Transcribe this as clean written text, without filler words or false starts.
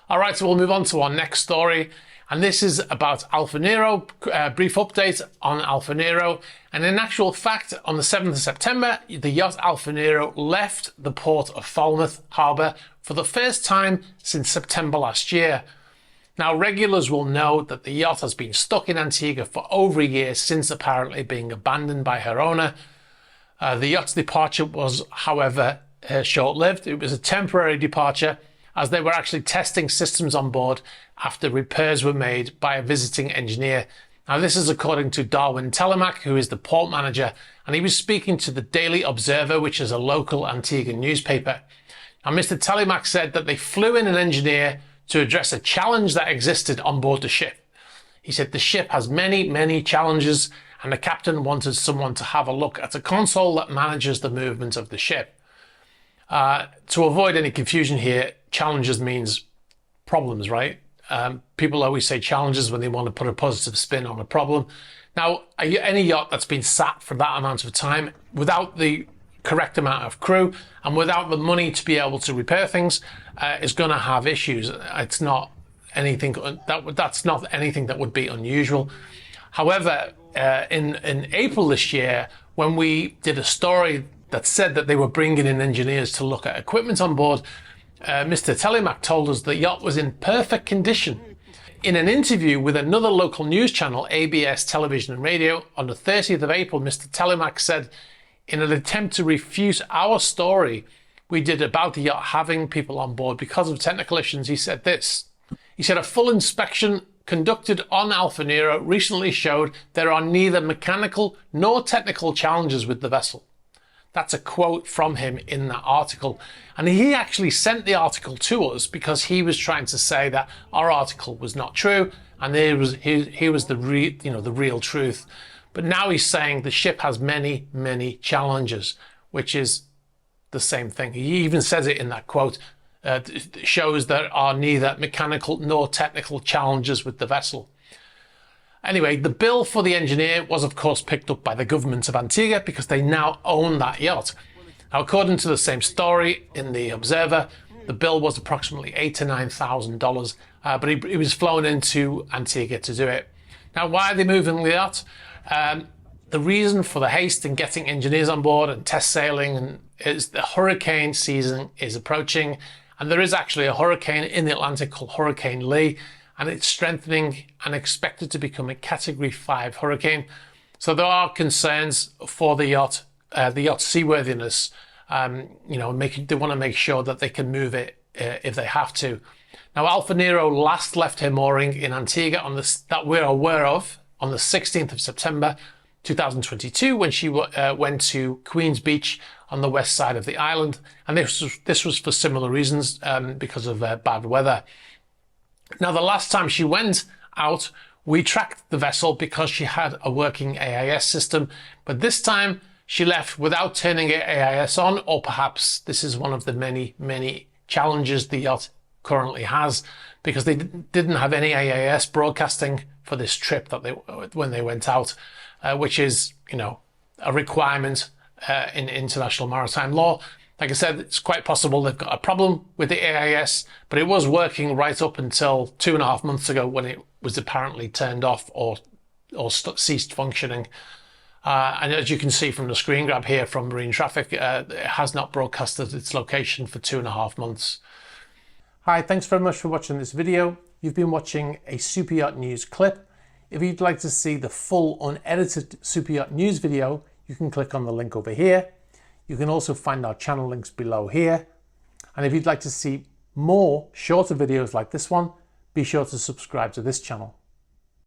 All right, so we'll move on to our next story. And this is about Alphano, brief update on Alphano. And in actual fact, on the 7th of September, the yacht Alphano left the port of Falmouth Harbour for the first time since September last year. Now, regulars will know that the yacht has been stuck in Antigua for over a year since apparently being abandoned by her owner. The yacht's departure was, however, short-lived. It was a temporary departure as they were actually testing systems on board after repairs were made by a visiting engineer. Now, this is according to Darwin Telemac, who is the port manager, and he was speaking to the Daily Observer, which is a local Antigua newspaper. Now, Mr. Telemac said that they flew in an engineer to address a challenge that existed on board the ship. He said the ship has many challenges, and the captain wanted someone to have a look at a console that manages the movement of the ship. To avoid any confusion here, challenges means problems, right? People always say challenges when they want to put a positive spin on a problem. Now, any yacht that's been sat for that amount of time without the correct amount of crew and without the money to be able to repair things is going to have issues. It's not anything that's not anything that would be unusual. However, in April this year, when we did a story that said that they were bringing in engineers to look at equipment on board, Mr. Telemac told us the yacht was in perfect condition. In an interview with another local news channel, ABS Television and Radio, on the 30th of April, Mr. Telemac said, in an attempt to refute our story we did about the yacht having people on board because of technical issues, he said this. He said, a full inspection conducted on Alphano recently showed there are neither mechanical nor technical challenges with the vessel. That's a quote from him in that article. And he actually sent the article to us because he was trying to say that our article was not true and he was the real truth. But now he's saying the ship has many challenges, which is the same thing. He even says it in that quote. It shows there are neither mechanical nor technical challenges with the vessel. Anyway, the bill for the engineer was of course picked up by the government of Antigua because they now own that yacht. Now, according to the same story in the Observer, the bill was approximately $8,000 to $9,000, but he was flown into Antigua to do it. Now, why are they moving the yacht? The reason for the haste in getting engineers on board and test sailing is the hurricane season is approaching, and there is actually a hurricane in the Atlantic called Hurricane Lee, and it's strengthening and expected to become a Category 5 hurricane. So there are concerns for the yacht's seaworthiness. They want to make sure that they can move it if they have to. Now, Alphano last left her mooring in Antigua that we're aware of on the 16th of September 2022 when she went to Queen's Beach on the west side of the island. And this was for similar reasons, because of bad weather. Now, the last time she went out, we tracked the vessel because she had a working AIS system, but this time she left without turning her AIS on, or perhaps this is one of the many challenges the yacht currently has, because they didn't have any AIS broadcasting for this trip when they went out, which is, a requirement in international maritime law. Like I said, it's quite possible they've got a problem with the AIS, but it was working right up until 2.5 months ago when it was apparently turned off or ceased functioning. And as you can see from the screen grab here from Marine Traffic, it has not broadcasted its location for 2.5 months. Hi, thanks very much for watching this video. You've been watching a Super Yacht News clip. If you'd like to see the full unedited Super Yacht News video, you can click on the link over here. You can also find our channel links below here. And if you'd like to see more shorter videos like this one, be sure to subscribe to this channel.